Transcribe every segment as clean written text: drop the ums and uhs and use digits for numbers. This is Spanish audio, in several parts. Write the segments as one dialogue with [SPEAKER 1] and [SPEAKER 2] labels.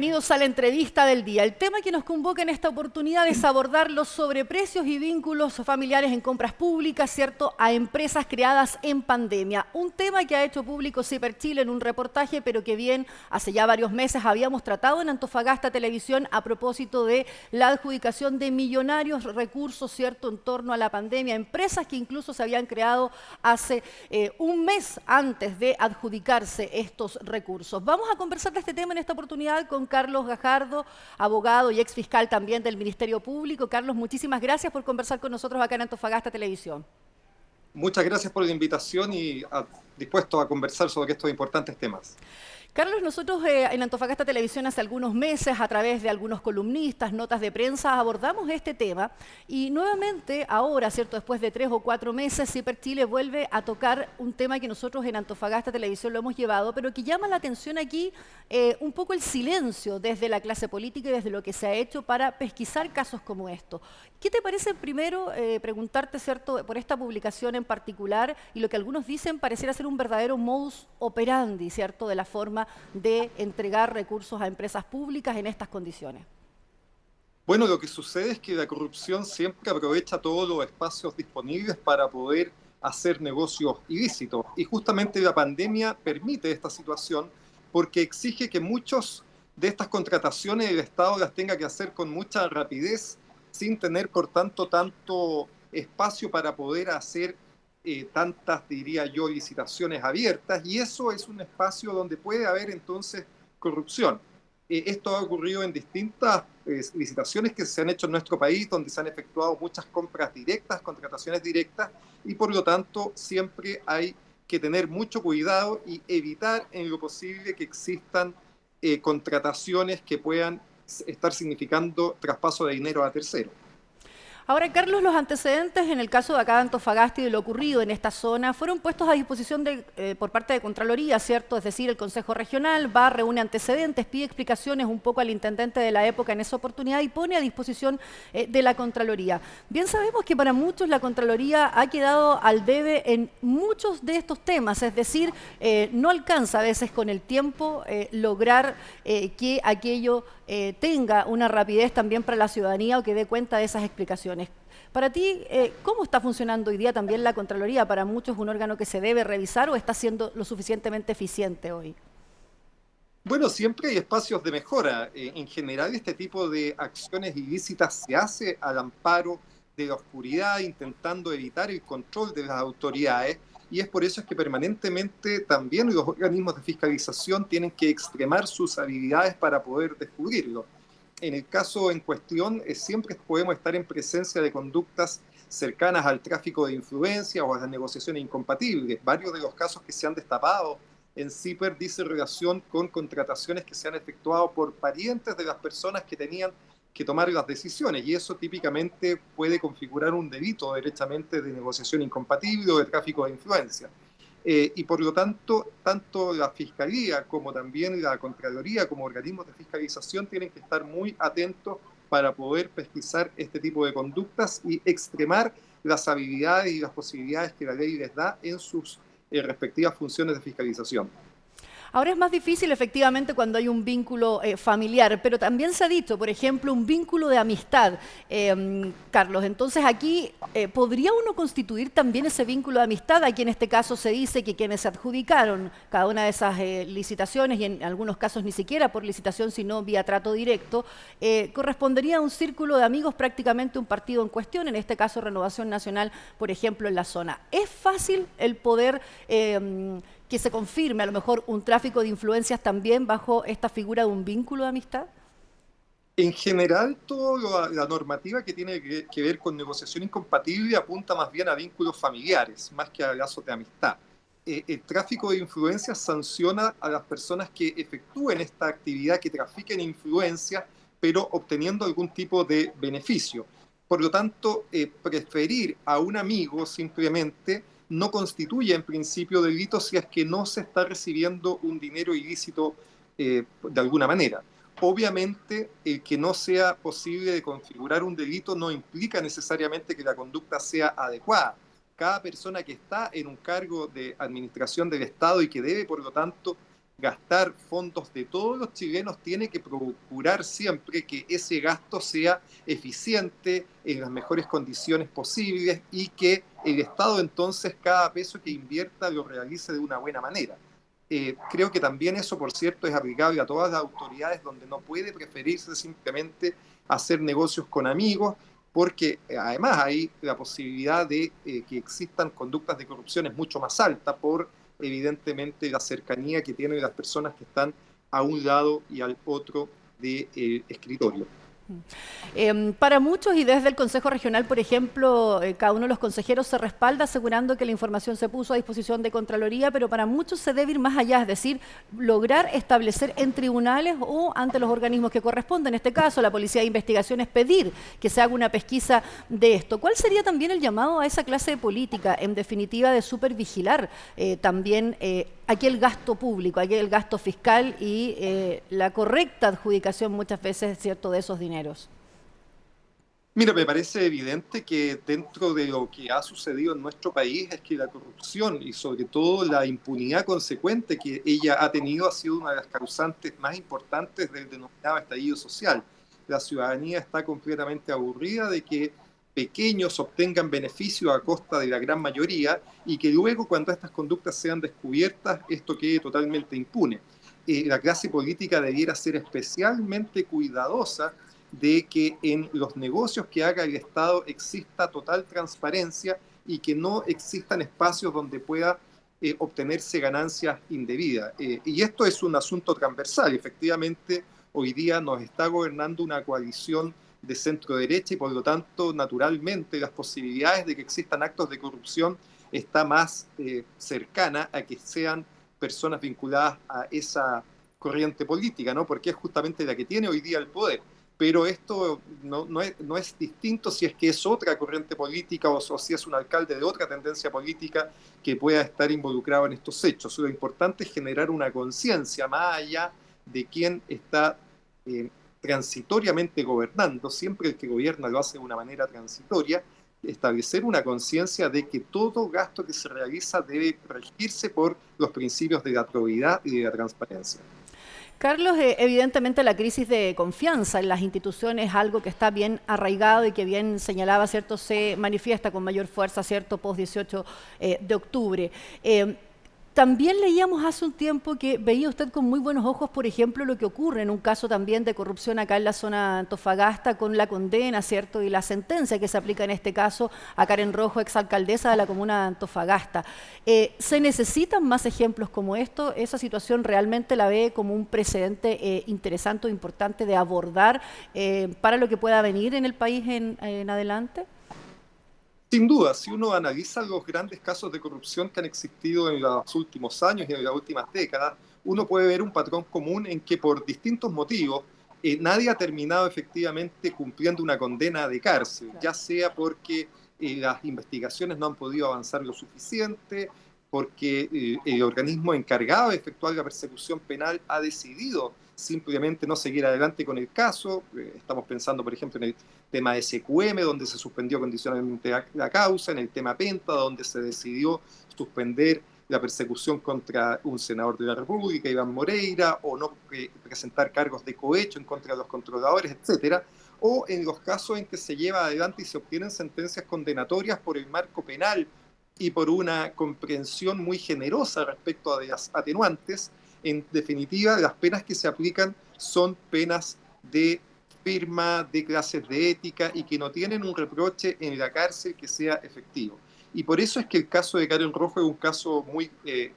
[SPEAKER 1] bienvenidos a la entrevista del día. El tema que nos convoca en esta oportunidad es abordar los sobreprecios y vínculos familiares en compras públicas, ¿cierto?, a empresas creadas en pandemia. Un tema que ha hecho público CIPER Chile en un reportaje, pero que bien hace ya varios meses habíamos tratado en Antofagasta Televisión a propósito de la adjudicación de millonarios recursos, ¿cierto?, en torno a la pandemia. Empresas que incluso se habían creado hace un mes antes de adjudicarse estos recursos. Vamos a conversar de este tema en esta oportunidad con Carlos Gajardo, abogado y exfiscal también del Ministerio Público. Carlos, muchísimas gracias por conversar con nosotros acá en Antofagasta Televisión.
[SPEAKER 2] Muchas gracias por la invitación y dispuesto a conversar sobre estos importantes temas.
[SPEAKER 1] Carlos, nosotros en Antofagasta Televisión hace algunos meses, a través de algunos columnistas, notas de prensa, abordamos este tema y nuevamente ahora, ¿cierto?, después de 3 o 4 meses, CIPER Chile vuelve a tocar un tema que nosotros en Antofagasta Televisión lo hemos llevado, pero que llama la atención aquí un poco el silencio desde la clase política y desde lo que se ha hecho para pesquisar casos como estos. ¿Qué te parece primero preguntarte, ¿cierto?, por esta publicación en particular y lo que algunos dicen pareciera ser un verdadero modus operandi, ¿cierto?, de la forma de entregar recursos a empresas públicas en estas condiciones?
[SPEAKER 2] Bueno, lo que sucede es que la corrupción siempre aprovecha todos los espacios disponibles para poder hacer negocios ilícitos. Y justamente la pandemia permite esta situación porque exige que muchos de estas contrataciones el Estado las tenga que hacer con mucha rapidez, sin tener por tanto espacio para poder hacer tantas, diría yo, licitaciones abiertas, y eso es un espacio donde puede haber entonces corrupción. Esto ha ocurrido en distintas licitaciones que se han hecho en nuestro país, donde se han efectuado muchas compras directas, contrataciones directas, y por lo tanto siempre hay que tener mucho cuidado y evitar en lo posible que existan contrataciones que puedan estar significando traspaso de dinero a terceros.
[SPEAKER 1] Ahora, Carlos, los antecedentes en el caso de acá de Antofagasta y de lo ocurrido en esta zona fueron puestos a disposición por parte de Contraloría, ¿cierto? Es decir, el Consejo Regional va, reúne antecedentes, pide explicaciones un poco al intendente de la época en esa oportunidad y pone a disposición de la Contraloría. Bien sabemos que para muchos la Contraloría ha quedado al debe en muchos de estos temas, es decir, no alcanza a veces con el tiempo lograr que aquello tenga una rapidez también para la ciudadanía o que dé cuenta de esas explicaciones. Para ti, ¿cómo está funcionando hoy día también la Contraloría? ¿Para muchos es un órgano que se debe revisar o está siendo lo suficientemente eficiente hoy?
[SPEAKER 2] Bueno, siempre hay espacios de mejora. En general, este tipo de acciones ilícitas se hace al amparo de la oscuridad, intentando evitar el control de las autoridades, y es por eso es que permanentemente también los organismos de fiscalización tienen que extremar sus habilidades para poder descubrirlo. En el caso en cuestión, siempre podemos estar en presencia de conductas cercanas al tráfico de influencia o a las negociaciones incompatibles. Varios de los casos que se han destapado en CIPER dice relación con contrataciones que se han efectuado por parientes de las personas que tenían que tomar las decisiones, y eso típicamente puede configurar un delito derechamente de negociación incompatible o de tráfico de influencia. Y por lo tanto, tanto la Fiscalía como también la Contraloría como organismos de fiscalización tienen que estar muy atentos para poder pesquisar este tipo de conductas y extremar las habilidades y las posibilidades que la ley les da en sus respectivas funciones de fiscalización.
[SPEAKER 1] Ahora es más difícil efectivamente cuando hay un vínculo familiar, pero también se ha dicho, por ejemplo, un vínculo de amistad, Carlos. Entonces aquí ¿podría uno constituir también ese vínculo de amistad? Aquí en este caso se dice que quienes se adjudicaron cada una de esas licitaciones, y en algunos casos ni siquiera por licitación, sino vía trato directo, correspondería a un círculo de amigos, prácticamente un partido en cuestión, en este caso Renovación Nacional, por ejemplo, en la zona. ¿Es fácil el poder que se confirme a lo mejor un tráfico de influencias también bajo esta figura de un vínculo de amistad?
[SPEAKER 2] En general, toda la normativa que tiene que ver con negociación incompatible apunta más bien a vínculos familiares, más que a lazos de amistad. El tráfico de influencias sanciona a las personas que efectúen esta actividad, que trafiquen influencia, pero obteniendo algún tipo de beneficio. Por lo tanto, preferir a un amigo simplemente no constituye en principio delito si es que no se está recibiendo un dinero ilícito de alguna manera. Obviamente, el que no sea posible de configurar un delito no implica necesariamente que la conducta sea adecuada. Cada persona que está en un cargo de administración del Estado y que debe, por lo tanto, gastar fondos de todos los chilenos, tiene que procurar siempre que ese gasto sea eficiente, en las mejores condiciones posibles y que el Estado entonces cada peso que invierta lo realice de una buena manera. Creo que también eso, por cierto, es aplicable a todas las autoridades donde no puede preferirse simplemente hacer negocios con amigos, porque además hay la posibilidad de que existan conductas de corrupción es mucho más alta por evidentemente la cercanía que tienen las personas que están a un lado y al otro del escritorio.
[SPEAKER 1] Para muchos y desde el Consejo Regional, por ejemplo, cada uno de los consejeros se respalda asegurando que la información se puso a disposición de Contraloría, pero para muchos se debe ir más allá, es decir, lograr establecer en tribunales o ante los organismos que corresponden, en este caso la Policía de Investigaciones, pedir que se haga una pesquisa de esto. ¿Cuál sería también el llamado a esa clase de política, en definitiva, de supervigilar también aquel gasto público, aquel gasto fiscal y la correcta adjudicación muchas veces, cierto, de esos dineros?
[SPEAKER 2] Mira, me parece evidente que dentro de lo que ha sucedido en nuestro país es que la corrupción y sobre todo la impunidad consecuente que ella ha tenido ha sido una de las causantes más importantes del denominado estallido social. La ciudadanía está completamente aburrida de que pequeños obtengan beneficio a costa de la gran mayoría y que luego cuando estas conductas sean descubiertas esto quede totalmente impune. La clase política debiera ser especialmente cuidadosa de que en los negocios que haga el Estado exista total transparencia y que no existan espacios donde pueda obtenerse ganancias indebidas. Y esto es un asunto transversal. Efectivamente, hoy día nos está gobernando una coalición de centro derecha y por lo tanto, naturalmente, las posibilidades de que existan actos de corrupción está más cercana a que sean personas vinculadas a esa corriente política, ¿no? Porque es justamente la que tiene hoy día el poder. Pero esto no es distinto si es que es otra corriente política o si es un alcalde de otra tendencia política que pueda estar involucrado en estos hechos. Lo importante es generar una conciencia más allá de quién está transitoriamente gobernando. Siempre el que gobierna lo hace de una manera transitoria, establecer una conciencia de que todo gasto que se realiza debe regirse por los principios de la probidad y de la transparencia.
[SPEAKER 1] Carlos, evidentemente la crisis de confianza en las instituciones es algo que está bien arraigado y que bien señalaba, ¿cierto?, se manifiesta con mayor fuerza, ¿cierto?, post 18 de octubre. También leíamos hace un tiempo que veía usted con muy buenos ojos, por ejemplo, lo que ocurre en un caso también de corrupción acá en la zona de Antofagasta con la condena, ¿cierto?, y la sentencia que se aplica en este caso a Karen Rojo, exalcaldesa de la comuna de Antofagasta. ¿Se necesitan más ejemplos como esto? ¿Esa situación realmente la ve como un precedente interesante o importante de abordar para lo que pueda venir en el país en adelante?
[SPEAKER 2] Sin duda, si uno analiza los grandes casos de corrupción que han existido en los últimos años y en las últimas décadas, uno puede ver un patrón común en que por distintos motivos nadie ha terminado efectivamente cumpliendo una condena de cárcel, ya sea porque las investigaciones no han podido avanzar lo suficiente, porque el organismo encargado de efectuar la persecución penal ha decidido simplemente no seguir adelante con el caso. Estamos pensando, por ejemplo, en el tema de SQM, donde se suspendió condicionalmente la causa, en el tema Penta, donde se decidió suspender la persecución contra un senador de la República, Iván Moreira, o no presentar cargos de cohecho en contra de los controladores, etcétera, o en los casos en que se lleva adelante y se obtienen sentencias condenatorias por el marco penal y por una comprensión muy generosa respecto a las atenuantes. En definitiva, las penas que se aplican son penas de firma, de clases de ética y que no tienen un reproche en la cárcel que sea efectivo. Y por eso es que el caso de Karen Rojo es un caso muy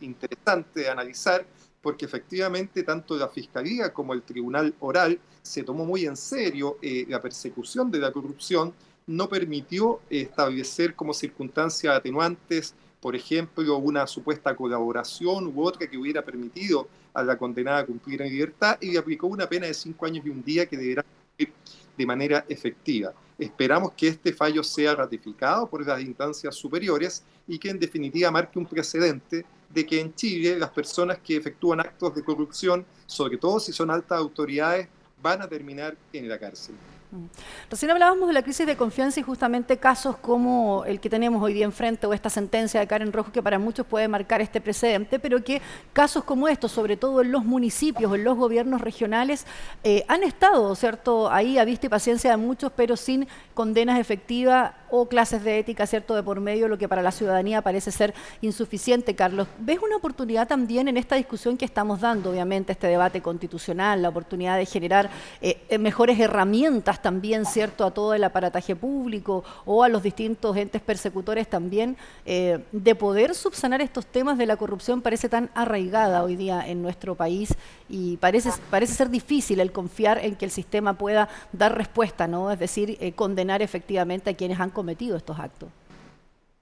[SPEAKER 2] interesante de analizar, porque efectivamente tanto la Fiscalía como el Tribunal Oral se tomó muy en serio la persecución de la corrupción, no permitió establecer como circunstancias atenuantes, por ejemplo, una supuesta colaboración u otra que hubiera permitido a la condenada cumplir en libertad y le aplicó una pena de 5 años y un día que deberá cumplir de manera efectiva. Esperamos que este fallo sea ratificado por las instancias superiores y que en definitiva marque un precedente de que en Chile las personas que efectúan actos de corrupción, sobre todo si son altas autoridades, van a terminar en la cárcel.
[SPEAKER 1] Recién hablábamos de la crisis de confianza y justamente casos como el que tenemos hoy día enfrente o esta sentencia de Karen Rojo que para muchos puede marcar este precedente, pero que casos como estos, sobre todo en los municipios, en los gobiernos regionales, han estado, ¿cierto?, ahí a vista y paciencia de muchos, pero sin condenas efectivas o clases de ética, ¿cierto?, de por medio, lo que para la ciudadanía parece ser insuficiente. Carlos, ¿ves una oportunidad también en esta discusión que estamos dando, obviamente, este debate constitucional, la oportunidad de generar mejores herramientas también, ¿cierto?, a todo el aparataje público o a los distintos entes persecutores también, de poder subsanar estos temas de la corrupción parece tan arraigada hoy día en nuestro país y parece ser difícil el confiar en que el sistema pueda dar respuesta, ¿no? Es decir, condenar efectivamente a quienes han cometido estos actos.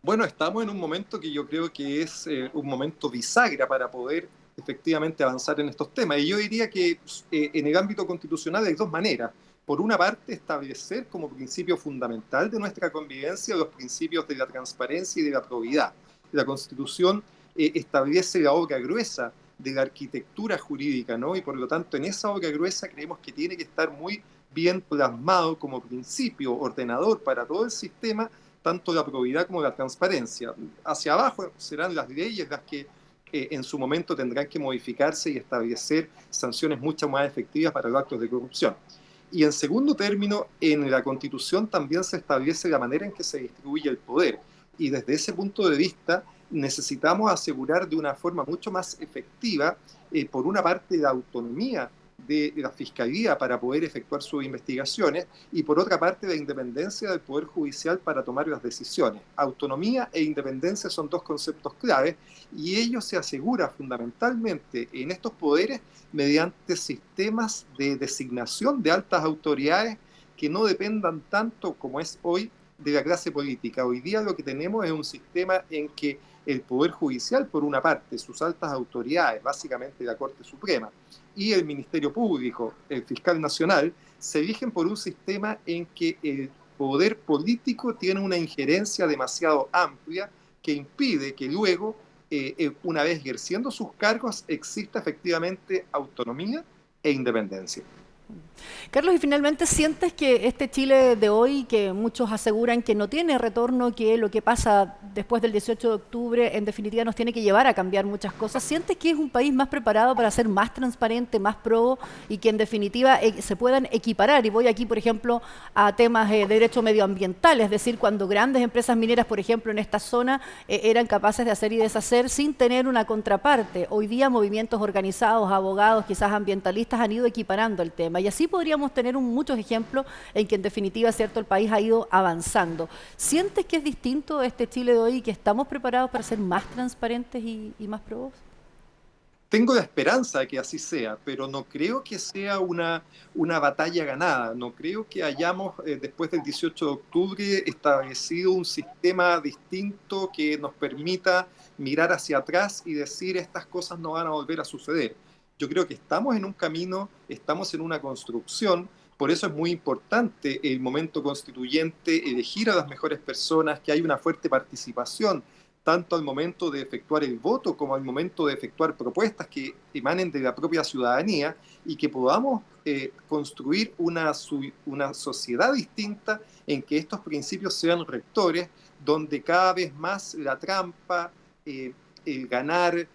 [SPEAKER 2] Bueno, estamos en un momento que yo creo que es un momento bisagra para poder efectivamente avanzar en estos temas. Y yo diría que en el ámbito constitucional hay dos maneras. Por una parte, establecer como principio fundamental de nuestra convivencia los principios de la transparencia y de la probidad. La Constitución establece la obra gruesa de la arquitectura jurídica, ¿no? Y por lo tanto, en esa obra gruesa creemos que tiene que estar muy bien plasmado como principio ordenador para todo el sistema, tanto la probidad como la transparencia. Hacia abajo serán las leyes las que en su momento tendrán que modificarse y establecer sanciones mucho más efectivas para los actos de corrupción. Y en segundo término, en la Constitución también se establece la manera en que se distribuye el poder. Y desde ese punto de vista necesitamos asegurar de una forma mucho más efectiva, por una parte, la autonomía de la Fiscalía para poder efectuar sus investigaciones y por otra parte la independencia del Poder Judicial para tomar las decisiones. Autonomía e independencia son dos conceptos claves y ello se asegura fundamentalmente en estos poderes mediante sistemas de designación de altas autoridades que no dependan tanto como es hoy de la clase política. Hoy día lo que tenemos es un sistema en que el Poder Judicial, por una parte, sus altas autoridades, básicamente la Corte Suprema, y el Ministerio Público, el Fiscal Nacional, se rigen por un sistema en que el poder político tiene una injerencia demasiado amplia que impide que luego, una vez ejerciendo sus cargos, exista efectivamente autonomía e independencia.
[SPEAKER 1] Carlos, y finalmente, ¿sientes que este Chile de hoy, que muchos aseguran que no tiene retorno, que lo que pasa después del 18 de octubre en definitiva nos tiene que llevar a cambiar muchas cosas, sientes que es un país más preparado para ser más transparente, más probo y que en definitiva se puedan equiparar? Y voy aquí, por ejemplo, a temas de derecho medioambiental, es decir, cuando grandes empresas mineras, por ejemplo, en esta zona eran capaces de hacer y deshacer sin tener una contraparte. Hoy día movimientos organizados, abogados, quizás ambientalistas han ido equiparando el tema. Y así podríamos tener muchos ejemplos en que en definitiva, cierto, el país ha ido avanzando. ¿Sientes que es distinto este Chile de hoy y que estamos preparados para ser más transparentes y más probos?
[SPEAKER 2] Tengo la esperanza de que así sea, pero no creo que sea una batalla ganada. No creo que hayamos, después del 18 de octubre, establecido un sistema distinto que nos permita mirar hacia atrás y decir estas cosas no van a volver a suceder. Yo creo que estamos en un camino, estamos en una construcción, por eso es muy importante el momento constituyente, elegir a las mejores personas, que hay una fuerte participación, tanto al momento de efectuar el voto como al momento de efectuar propuestas que emanen de la propia ciudadanía y que podamos construir una sociedad distinta en que estos principios sean rectores, donde cada vez más la trampa, el ganar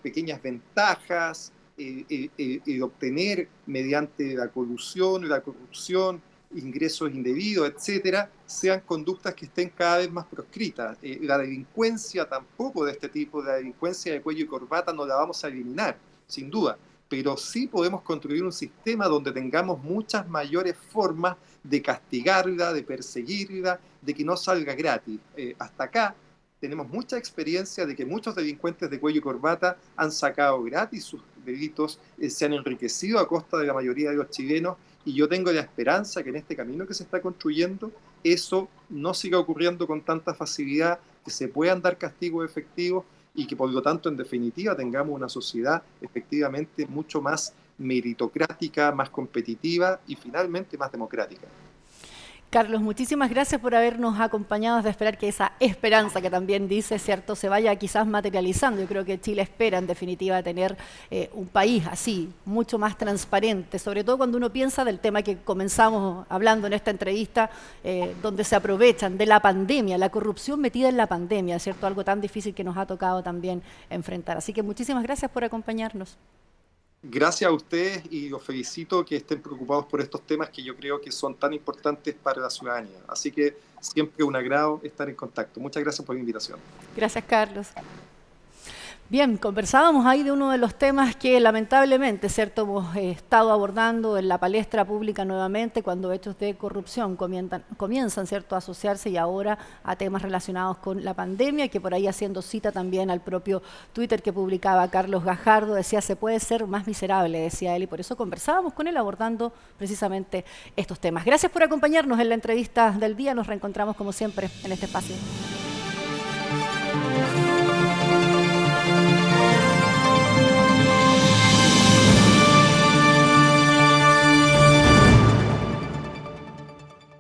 [SPEAKER 2] pequeñas ventajas, el obtener mediante la colusión, la corrupción, ingresos indebidos, etcétera, sean conductas que estén cada vez más proscritas. La delincuencia tampoco de este tipo, la delincuencia de cuello y corbata no la vamos a eliminar, sin duda, pero sí podemos construir un sistema donde tengamos muchas mayores formas de castigarla, de perseguirla, de que no salga gratis. Hasta acá tenemos mucha experiencia de que muchos delincuentes de cuello y corbata han sacado gratis sus delitos, se han enriquecido a costa de la mayoría de los chilenos, y yo tengo la esperanza que en este camino que se está construyendo eso no siga ocurriendo con tanta facilidad, que se puedan dar castigos efectivos y que por lo tanto en definitiva tengamos una sociedad efectivamente mucho más meritocrática, más competitiva y finalmente más democrática.
[SPEAKER 1] Carlos, muchísimas gracias por habernos acompañado, de esperar que esa esperanza que también dice, ¿cierto?, se vaya quizás materializando. Yo creo que Chile espera, en definitiva, tener un país así, mucho más transparente, sobre todo cuando uno piensa del tema que comenzamos hablando en esta entrevista, donde se aprovechan de la pandemia, la corrupción metida en la pandemia, ¿cierto?, algo tan difícil que nos ha tocado también enfrentar. Así que muchísimas gracias por acompañarnos.
[SPEAKER 2] Gracias a ustedes y los felicito que estén preocupados por estos temas que yo creo que son tan importantes para la ciudadanía. Así que siempre un agrado estar en contacto. Muchas gracias por la invitación.
[SPEAKER 1] Gracias, Carlos. Bien, conversábamos ahí de uno de los temas que lamentablemente, ¿cierto?, hemos estado abordando en la palestra pública nuevamente cuando hechos de corrupción comienzan, ¿cierto?, a asociarse y ahora a temas relacionados con la pandemia, que por ahí haciendo cita también al propio Twitter que publicaba Carlos Gajardo, decía, se puede ser más miserable, decía él, y por eso conversábamos con él abordando precisamente estos temas. Gracias por acompañarnos en la entrevista del día, nos reencontramos como siempre en este espacio.